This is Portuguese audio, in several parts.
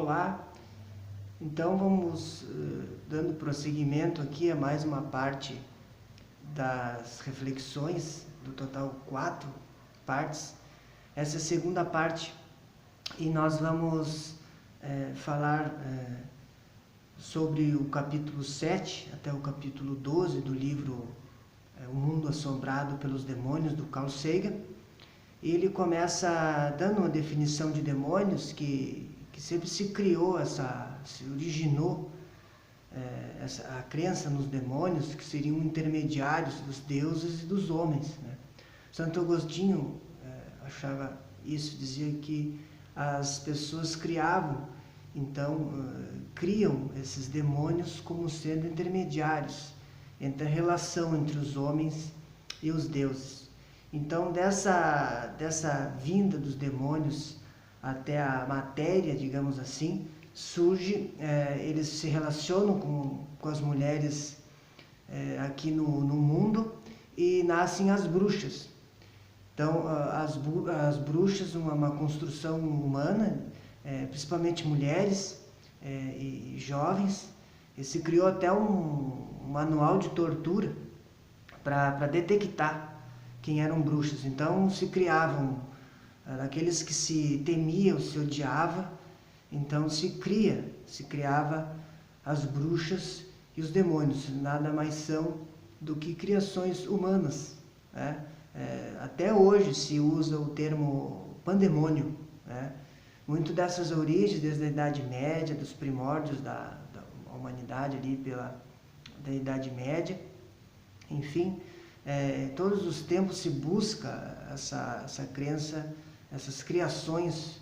Olá, então vamos dando prosseguimento aqui a mais uma parte das reflexões, do total 4 partes. Essa é a segunda parte e nós vamos falar sobre o capítulo 7 até o capítulo 12 do livro O Mundo Assombrado pelos Demônios, do Carl Sagan. E ele começa dando uma definição de demônios que sempre se criou, se originou a crença nos demônios, que seriam intermediários dos deuses e dos homens, né? Santo Agostinho achava isso, dizia que as pessoas criam esses demônios como sendo intermediários entre a relação entre os homens e os deuses. Então, dessa vinda dos demônios até a matéria, digamos assim, surge, eles se relacionam com as mulheres aqui no mundo e nascem as bruxas. Então, as bruxas, uma construção humana, principalmente mulheres e jovens, e se criou até um manual de tortura para detectar quem eram bruxas. Então se criavam aqueles que se temiam, se odiava, então se criava as bruxas e os demônios. Nada mais são do que criações humanas, né? Até hoje se usa o termo pandemônio, né? Muito dessas origens, desde a Idade Média, dos primórdios da humanidade ali da Idade Média, enfim, todos os tempos se busca essa crença, essas criações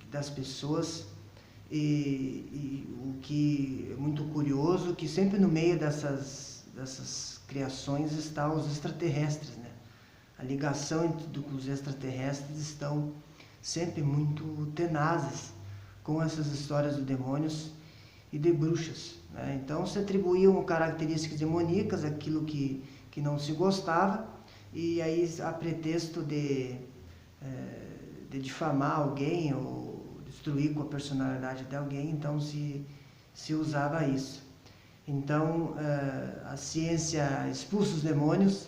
das pessoas, e o que é muito curioso, que sempre no meio dessas criações estão os extraterrestres, né? A ligação com os extraterrestres estão sempre muito tenazes com essas histórias de demônios e de bruxas, né? Então se atribuíam características demoníacas àquilo que não se gostava, e aí a pretexto de difamar alguém ou destruir com a personalidade de alguém, então se usava isso. Então a ciência expulsa os demônios,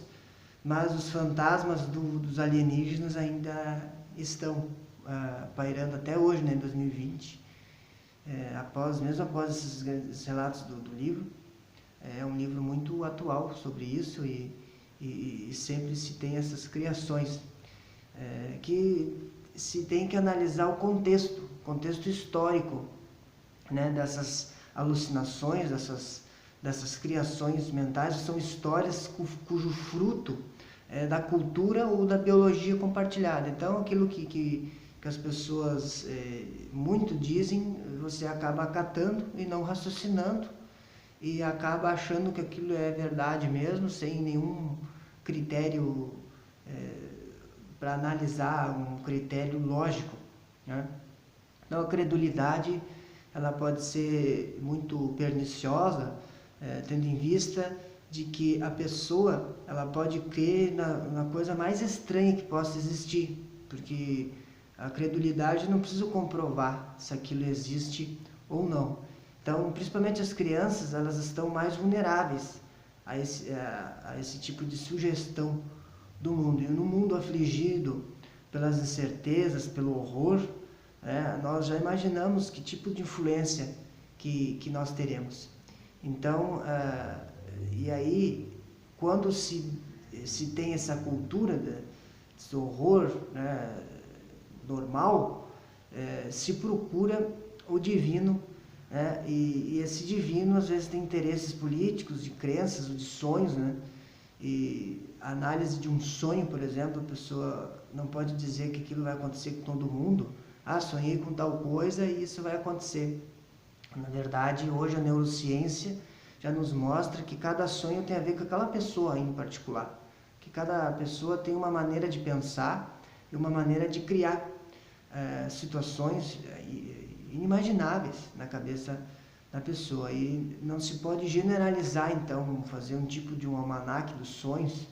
mas os fantasmas dos alienígenas ainda estão pairando até hoje, né, em 2020. Mesmo após esses relatos do livro, é um livro muito atual sobre isso, e sempre se tem essas criações, que se tem que analisar o contexto histórico, né, dessas alucinações, dessas criações mentais. São histórias cujo fruto é da cultura ou da biologia compartilhada. Então aquilo que as pessoas muito dizem, você acaba acatando e não raciocinando, e acaba achando que aquilo é verdade mesmo, sem nenhum critério para analisar, um critério lógico, né? Então a credulidade, ela pode ser muito perniciosa, tendo em vista de que a pessoa, ela pode crer na coisa mais estranha que possa existir, porque a credulidade não precisa comprovar se aquilo existe ou não. Então, principalmente as crianças, elas estão mais vulneráveis a esse tipo de sugestão do mundo. E no mundo afligido pelas incertezas, pelo horror, nós já imaginamos que tipo de influência que nós teremos. Então, e aí, quando se tem essa cultura desse horror, né, normal, se procura o divino, né? E esse divino às vezes tem interesses políticos, de crenças, de sonhos, né? E a análise de um sonho, por exemplo, a pessoa não pode dizer que aquilo vai acontecer com todo mundo. Sonhei com tal coisa e isso vai acontecer. Na verdade, hoje a neurociência já nos mostra que cada sonho tem a ver com aquela pessoa em particular, que cada pessoa tem uma maneira de pensar e uma maneira de criar situações inimagináveis na cabeça da pessoa. E não se pode generalizar, então, fazer um tipo de um almanaque dos sonhos,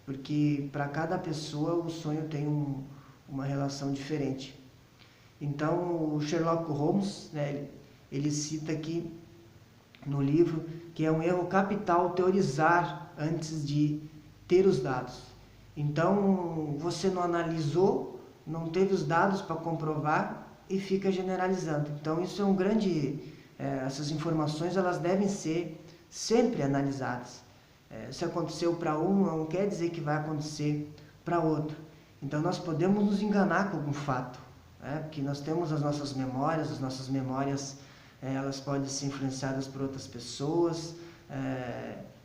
porque para cada pessoa o sonho tem uma relação diferente. Então, o Sherlock Holmes, né, ele cita aqui no livro que é um erro capital teorizar antes de ter os dados. Então, você não analisou, não teve os dados para comprovar e fica generalizando. Então, isso é um grande... essas informações, elas devem ser sempre analisadas. Se aconteceu para um, não quer dizer que vai acontecer para outro. Então, nós podemos nos enganar com algum fato, porque nós temos as nossas memórias, elas podem ser influenciadas por outras pessoas,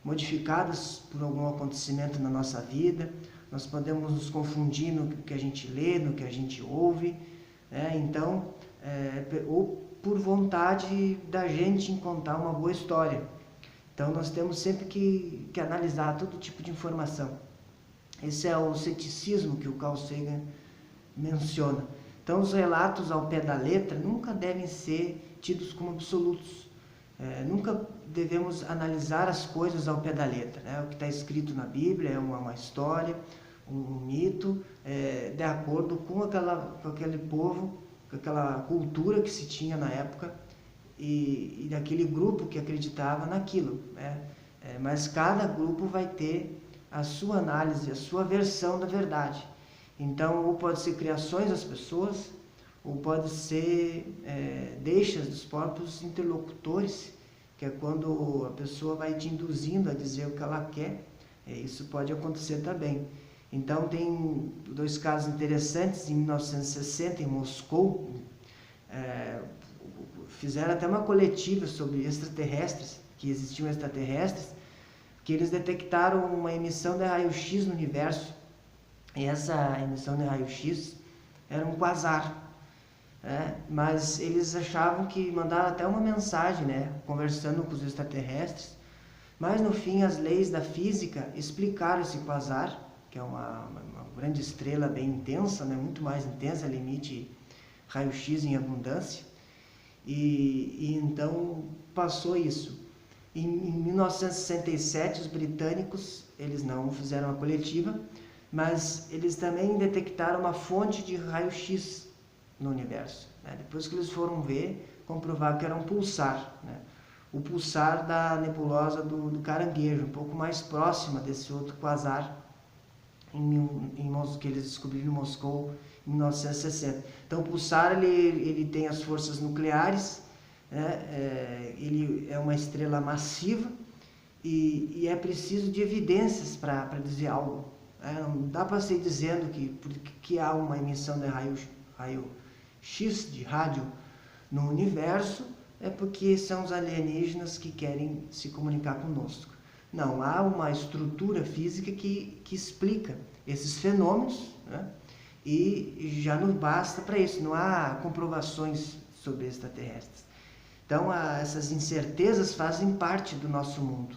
modificadas por algum acontecimento na nossa vida. Nós podemos nos confundir no que a gente lê, no que a gente ouve, então, ou por vontade da gente em contar uma boa história. Então, nós temos sempre que analisar todo tipo de informação. Esse é o ceticismo que o Carl Sagan menciona. Então, os relatos ao pé da letra nunca devem ser tidos como absolutos. Nunca devemos analisar as coisas ao pé da letra. O que está escrito na Bíblia é uma história, um mito, de acordo com aquele povo, com aquela cultura que se tinha na época e daquele grupo que acreditava naquilo. Mas cada grupo vai ter a sua análise, a sua versão da verdade. Então, ou pode ser criações das pessoas, ou pode ser deixas dos próprios interlocutores, que é quando a pessoa vai te induzindo a dizer o que ela quer. Isso pode acontecer também. Então, tem dois casos interessantes. Em 1960, em Moscou, fizeram até uma coletiva sobre extraterrestres, que existiam extraterrestres, que eles detectaram uma emissão de raio-x no universo. E essa emissão de raio-x era um quasar. Mas eles achavam que mandaram até uma mensagem, conversando com os extraterrestres. Mas no fim, as leis da física explicaram esse quasar, que é uma grande estrela bem intensa, muito mais intensa, ela emite raio-x em abundância. E então passou isso. Em 1967, os britânicos, eles não fizeram a coletiva, mas eles também detectaram uma fonte de raio-x no universo. Depois que eles foram ver, comprovaram que era um pulsar. O pulsar da nebulosa do Caranguejo, um pouco mais próxima desse outro quasar que eles descobriram em Moscou em 1960. Então, o pulsar ele tem as forças nucleares, ele é uma estrela massiva e é preciso de evidências para dizer algo. Não dá para ser dizendo que há uma emissão de raio-x, de rádio, no universo, porque são os alienígenas que querem se comunicar conosco. Não, há uma estrutura física que explica esses fenômenos, e já não basta para isso, não há comprovações sobre extraterrestres. Então, essas incertezas fazem parte do nosso mundo.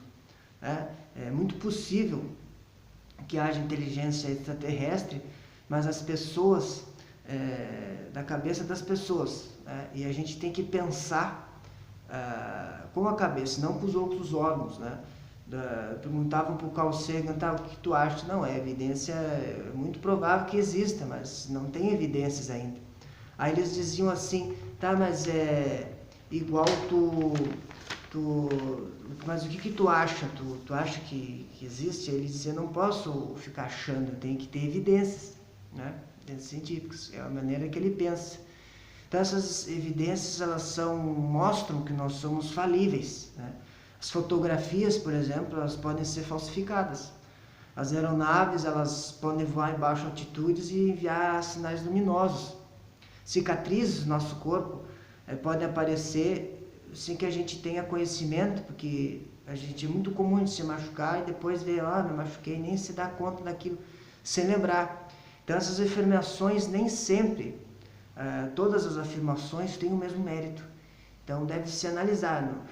É muito possível que haja inteligência extraterrestre, mas as pessoas, da cabeça das pessoas, e a gente tem que pensar com a cabeça, não com os outros órgãos. Perguntavam para o Carl Sagan, o que tu acha? Não, evidência, é muito provável que exista, mas não tem evidências ainda. Aí eles diziam assim, mas é igual mas o que tu acha? Tu acha que existe? Ele dizia, eu não posso ficar achando, eu tenho que ter evidências, evidências científicas, é a maneira que ele pensa. Então, essas evidências, elas mostram que nós somos falíveis. As fotografias, por exemplo, elas podem ser falsificadas. As aeronaves, elas podem voar em baixas altitudes e enviar sinais luminosos. Cicatrizes no nosso corpo podem aparecer sem que a gente tenha conhecimento, porque a gente é muito comum de se machucar e depois ver, me machuquei, nem se dá conta daquilo, sem lembrar. Então, essas afirmações nem sempre, todas as afirmações têm o mesmo mérito. Então, deve se analisar.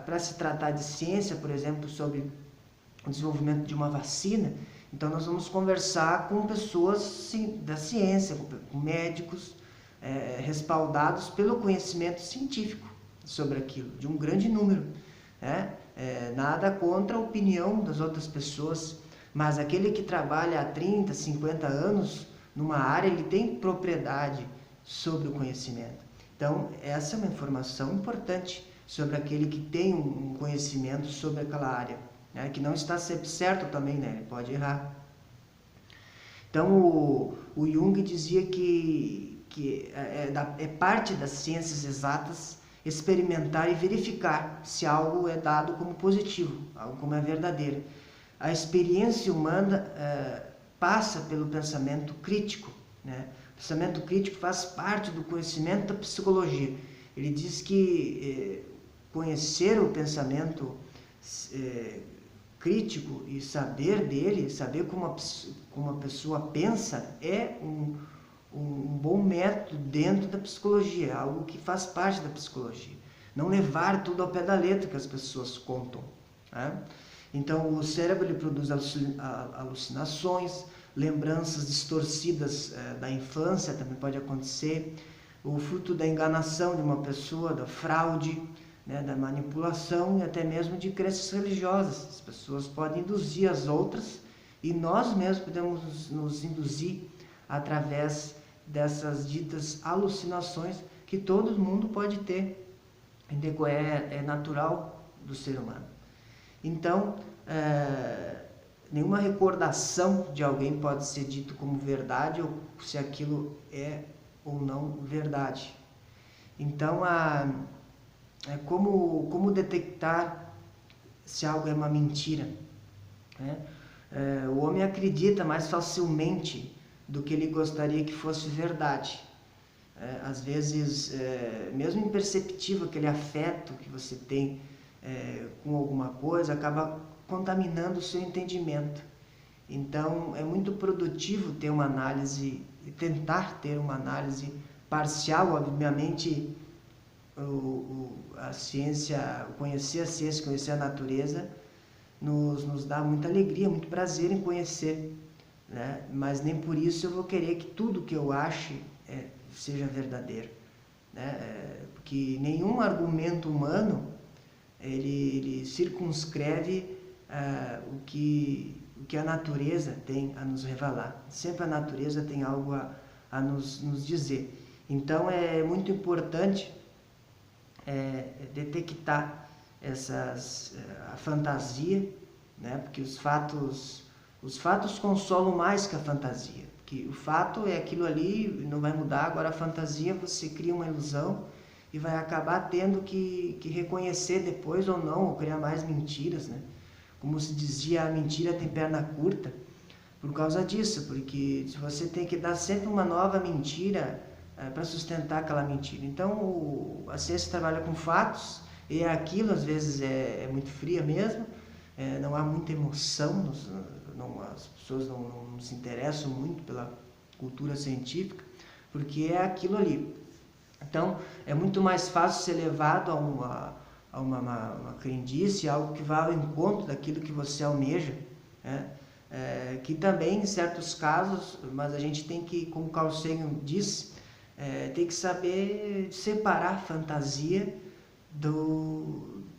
Para se tratar de ciência, por exemplo, sobre o desenvolvimento de uma vacina, então nós vamos conversar com pessoas da ciência, com médicos, respaldados pelo conhecimento científico sobre aquilo, de um grande número. Nada contra a opinião das outras pessoas, mas aquele que trabalha há 30, 50 anos numa área, ele tem propriedade sobre o conhecimento. Então, essa é uma informação importante sobre aquele que tem um conhecimento sobre aquela área, né? Que não está sempre certo também, né? Ele pode errar. Então, o Jung dizia que é parte das ciências exatas experimentar e verificar se algo é dado como positivo, algo como é verdadeiro. A experiência humana passa pelo pensamento crítico, né? O pensamento crítico faz parte do conhecimento da psicologia. Ele diz que conhecer o pensamento crítico e saber dele, saber como a pessoa pensa, é um bom método dentro da psicologia, algo que faz parte da psicologia. Não levar tudo ao pé da letra que as pessoas contam, né? Então, o cérebro ele produz alucinações, lembranças distorcidas da infância também pode acontecer, o fruto da enganação de uma pessoa, da fraude, né, da manipulação e até mesmo de crenças religiosas. As pessoas podem induzir as outras e nós mesmos podemos nos induzir através dessas ditas alucinações que todo mundo pode ter, é natural do ser humano. Então, nenhuma recordação de alguém pode ser dito como verdade ou se aquilo é ou não verdade. Então, como detectar se algo é uma mentira, né? O homem acredita mais facilmente do que ele gostaria que fosse verdade. Às vezes, mesmo imperceptível, aquele afeto que você tem com alguma coisa acaba contaminando o seu entendimento. Então, é muito produtivo ter uma análise, tentar ter uma análise parcial. Obviamente, a ciência, conhecer a ciência, conhecer a natureza, nos dá muita alegria, muito prazer em conhecer, né? Mas nem por isso eu vou querer que tudo que eu ache seja verdadeiro, né? Porque nenhum argumento humano ele circunscreve o que a natureza tem a nos revelar. Sempre a natureza tem algo a nos dizer. Então é muito importante detectar a fantasia, né? Porque os fatos consolam mais que a fantasia. Porque o fato é aquilo ali, não vai mudar. Agora a fantasia, você cria uma ilusão e vai acabar tendo que reconhecer depois ou não, ou criar mais mentiras, né? Como se dizia, a mentira tem perna curta por causa disso, porque você tem que dar sempre uma nova mentira para sustentar aquela mentira. Então, a ciência trabalha com fatos, e aquilo às vezes é muito fria mesmo, não há muita emoção, as pessoas não se interessam muito pela cultura científica, porque é aquilo ali. Então, é muito mais fácil ser levado a uma crendice, algo que vá ao encontro daquilo que você almeja, né? Que também, em certos casos, mas a gente tem que, como Carl Sagan diz, tem que saber separar a fantasia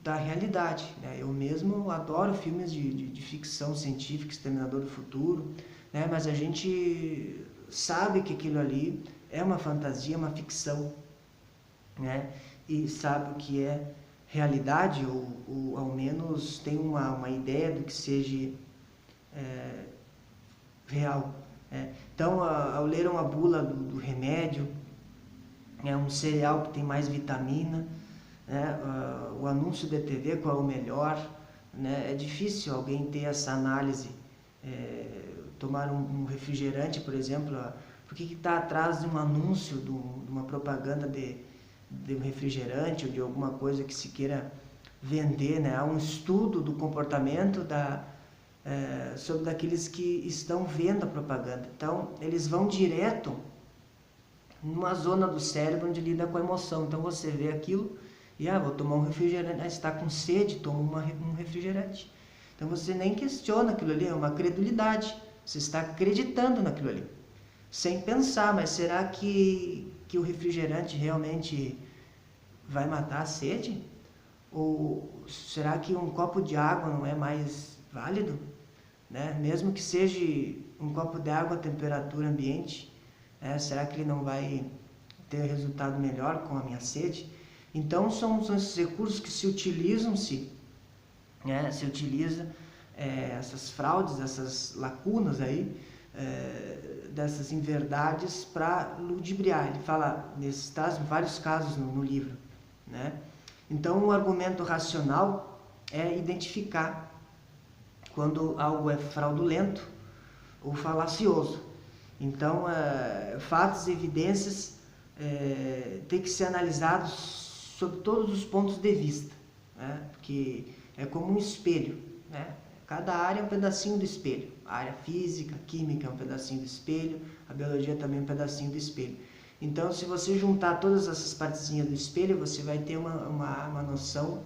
da realidade, né? Eu mesmo adoro filmes de ficção científica, Exterminador do Futuro, né? Mas a gente sabe que aquilo ali é uma fantasia, uma ficção, né? E sabe o que é realidade, ou ao menos tem uma ideia do que seja real. Então, ao ler uma bula do remédio, um cereal que tem mais vitamina, né? O anúncio da TV, qual é o melhor, né? É difícil alguém ter essa análise. Tomar um refrigerante, por exemplo, por que está atrás de um anúncio, de uma propaganda de um refrigerante ou de alguma coisa que se queira vender, né? Há um estudo do comportamento sobre daqueles que estão vendo a propaganda. Então, eles vão direto numa zona do cérebro onde lida com a emoção. Então, você vê aquilo e, vou tomar um refrigerante. Está com sede, toma um refrigerante. Então, você nem questiona aquilo ali, é uma credulidade. Você está acreditando naquilo ali, sem pensar, mas será que o refrigerante realmente vai matar a sede? Ou será que um copo de água não é mais válido, né? Mesmo que seja um copo de água a temperatura ambiente, será que ele não vai ter resultado melhor com a minha sede. Então são esses recursos que se utilizam-se, né, se utiliza essas fraudes, essas lacunas aí, dessas inverdades para ludibriar. Ele fala, traz vários casos no livro, né? Então o argumento racional é identificar quando algo é fraudulento ou falacioso. Então fatos e evidências têm que ser analisados sob todos os pontos de vista, né? Porque é como um espelho, né? Cada área é um pedacinho do espelho. A área física, a química é um pedacinho do espelho, a biologia também é um pedacinho do espelho. Então, se você juntar todas essas partezinhas do espelho, você vai ter uma noção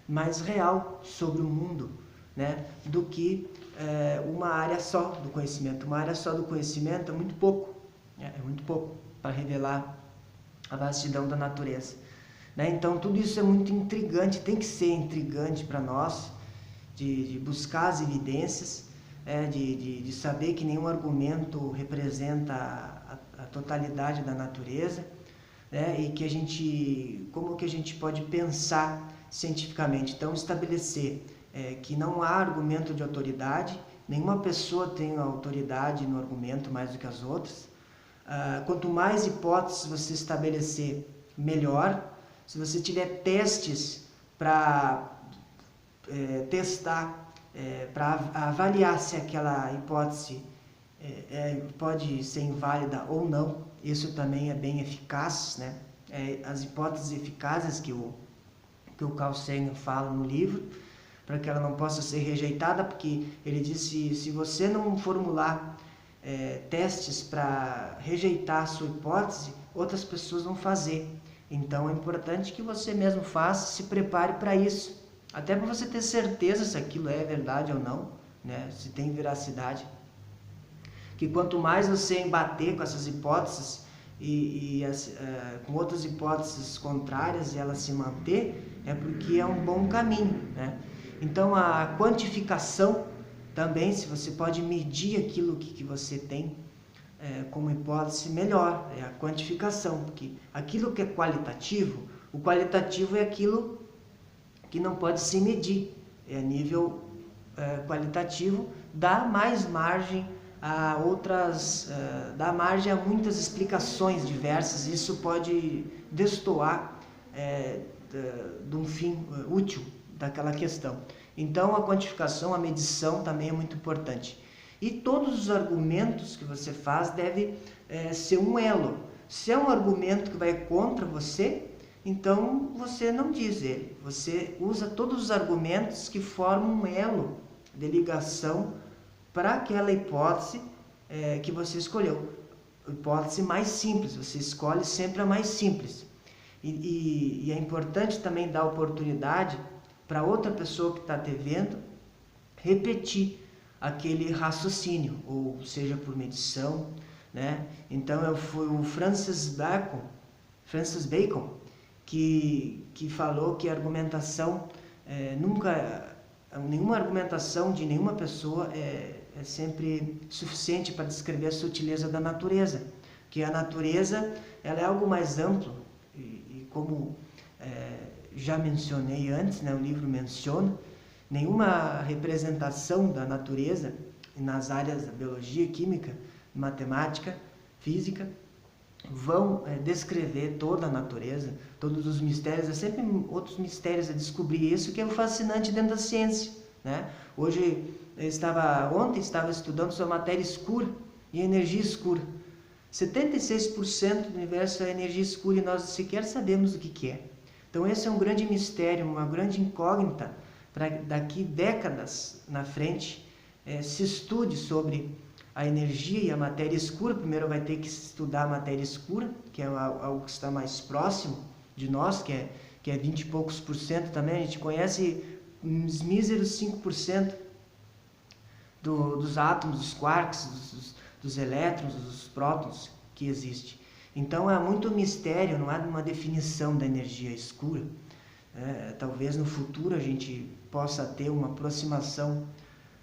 mais real sobre o mundo, né? Do que uma área só do conhecimento. Uma área só do conhecimento é muito pouco, né? É muito pouco para revelar a vastidão da natureza, né? Então, tudo isso é muito intrigante, tem que ser intrigante para nós, de buscar as evidências, de saber que nenhum argumento representa a totalidade da natureza, né? E que como que a gente pode pensar cientificamente. Então, estabelecer que não há argumento de autoridade, nenhuma pessoa tem autoridade no argumento mais do que as outras. Quanto mais hipóteses você estabelecer, melhor. Se você tiver testes para testar, para avaliar se aquela hipótese pode ser inválida ou não, isso também é bem eficaz, né? As hipóteses eficazes que o Carl Sagan fala no livro, para que ela não possa ser rejeitada, porque ele disse, se você não formular testes para rejeitar a sua hipótese, outras pessoas vão fazer. Então é importante que você mesmo faça, se prepare para isso, até para você ter certeza se aquilo é verdade ou não, né? Se tem veracidade. Que quanto mais você embater com essas hipóteses com outras hipóteses contrárias e ela se manter, é porque é um bom caminho, né? Então a quantificação também, se você pode medir aquilo que você tem como hipótese, melhor, é a quantificação, porque aquilo que é qualitativo, o qualitativo é aquilo que não pode se medir, a nível qualitativo, dá mais margem a dá margem a muitas explicações diversas, isso pode destoar de um fim útil daquela questão. Então a quantificação, a medição também é muito importante. E todos os argumentos que você faz devem ser um elo. Se é um argumento que vai contra você, então você não diz ele. Você usa todos os argumentos que formam um elo de ligação para aquela hipótese que você escolheu. Hipótese mais simples, você escolhe sempre a mais simples. E é importante também dar oportunidade para outra pessoa que está te vendo repetir aquele raciocínio, ou seja, por medição, né? Então foi o Francis Bacon que falou que a argumentação nenhuma argumentação de nenhuma pessoa é sempre suficiente para descrever a sutileza da natureza, que a natureza ela é algo mais amplo e como já mencionei antes, né, o livro menciona, nenhuma representação da natureza nas áreas da biologia, química, matemática, física vão descrever toda a natureza, todos os mistérios. É sempre outros mistérios a descobrir, isso que é o fascinante dentro da ciência, né? Ontem estava estudando sobre a matéria escura e a energia escura. 76% do universo é energia escura e nós sequer sabemos o que é. Então esse é um grande mistério, uma grande incógnita para daqui décadas na frente se estude sobre a energia e a matéria escura. Primeiro vai ter que estudar a matéria escura, que é algo que está mais próximo de nós, que é 20 e poucos por cento também. A gente conhece uns míseros 5% dos átomos, dos quarks, dos elétrons, dos prótons que existe. Então é muito mistério, não há uma definição da energia escura. Talvez no futuro a gente possa ter uma aproximação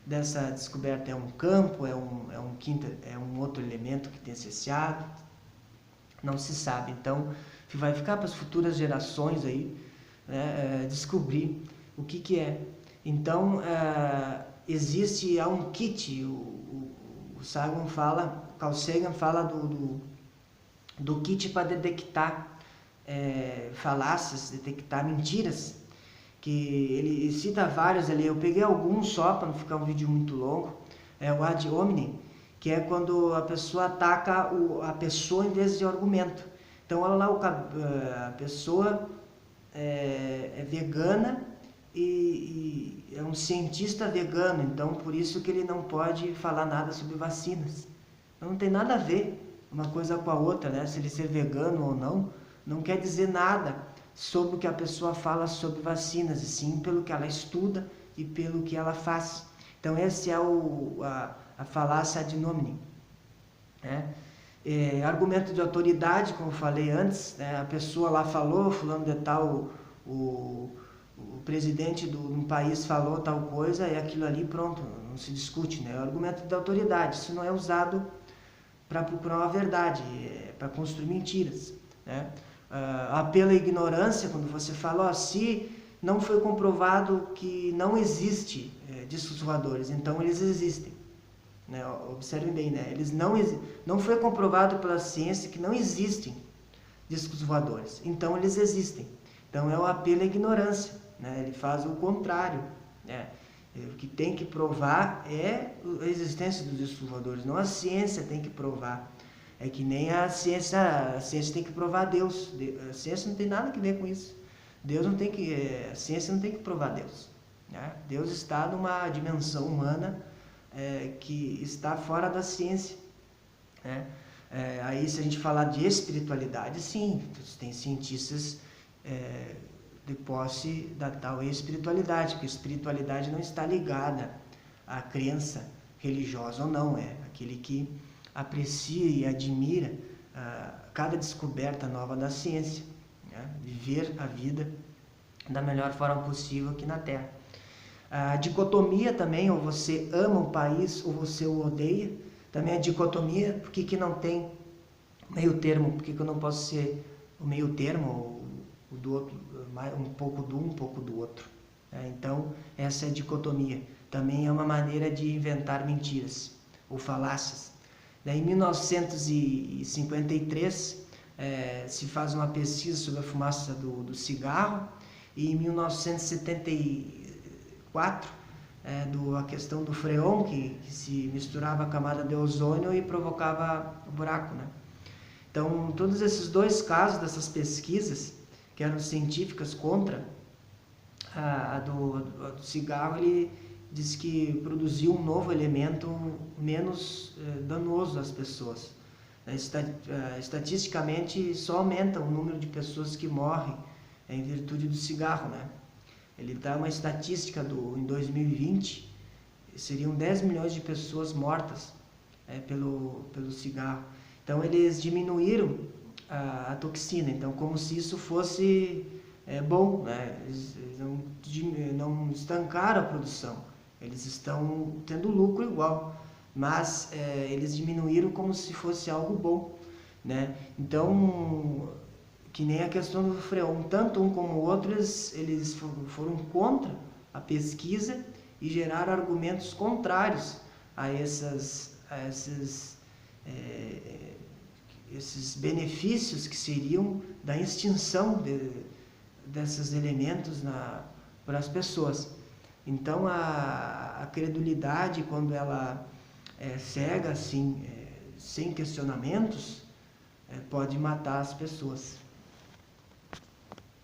dessa descoberta. É um campo, é um outro elemento que tem cessado, não se sabe. Então, vai ficar para as futuras gerações aí, né, descobrir o que é. Então, há um kit, o Sagan fala, Carl Sagan fala do kit para detectar falácias, detectar mentiras, que ele cita vários ali, eu peguei alguns só para não ficar um vídeo muito longo, o ad hominem, que é quando a pessoa ataca a pessoa em vez de argumento. Então, olha lá, a pessoa é vegana e é um cientista vegano, então por isso que ele não pode falar nada sobre vacinas. Não tem nada a ver uma coisa com a outra, né? Se ele ser vegano ou não quer dizer nada sobre o que a pessoa fala sobre vacinas, e sim pelo que ela estuda e pelo que ela faz. Então, esse é a falácia ad nominem, né? Argumento de autoridade, como eu falei antes, né? A pessoa lá falou, fulano de tal, o presidente de um país falou tal coisa, e aquilo ali, pronto, não se discute, né? É o argumento de autoridade, isso não é usado para procurar uma verdade, para construir mentiras, né? Apelo à ignorância, quando você fala, se não foi comprovado que não existe discos voadores, então eles existem, né? Observem bem, né? Eles não foi comprovado pela ciência que não existem discos voadores, então eles existem. Então é o apelo à ignorância, né? Ele faz o contrário, né? O que tem que provar é a existência dos discos voadores, não a ciência tem que provar. É que nem a ciência tem que provar Deus. A ciência não tem nada a ver com isso. A ciência não tem que provar Deus, né? Deus está numa dimensão humana que está fora da ciência, né? Aí, se a gente falar de espiritualidade, sim, tem cientistas de posse da tal espiritualidade, porque a espiritualidade não está ligada à crença religiosa ou não, é aquele que aprecia e admira cada descoberta nova da ciência, né? Viver a vida da melhor forma possível aqui na Terra. A dicotomia também, ou você ama o país ou você o odeia, também a dicotomia, por que não tem meio termo, por que eu não posso ser o meio termo, ou o do outro, um pouco do um pouco do outro, né? Então, essa é a dicotomia. Também é uma maneira de inventar mentiras ou falácias. Daí, em 1953, se faz uma pesquisa sobre a fumaça do cigarro, e em 1974, a questão do freon, que se misturava a camada de ozônio e provocava o buraco, né? Então, todos esses dois casos dessas pesquisas, que eram científicas contra a do cigarro, ele diz que produziu um novo elemento menos danoso às pessoas. Estatisticamente, só aumenta o número de pessoas que morrem em virtude do cigarro, né? Ele dá uma estatística em 2020, seriam 10 milhões de pessoas mortas pelo cigarro. Então, eles diminuíram a toxina, então, como se isso fosse bom, né? Eles não estancaram a produção, eles estão tendo lucro igual, mas eles diminuíram como se fosse algo bom, né? Então, que nem a questão do freon, tanto um como o outro, eles foram contra a pesquisa e geraram argumentos contrários a esses benefícios que seriam da extinção desses elementos para as pessoas. Então, a credulidade, quando ela é cega, assim, sem questionamentos, pode matar as pessoas.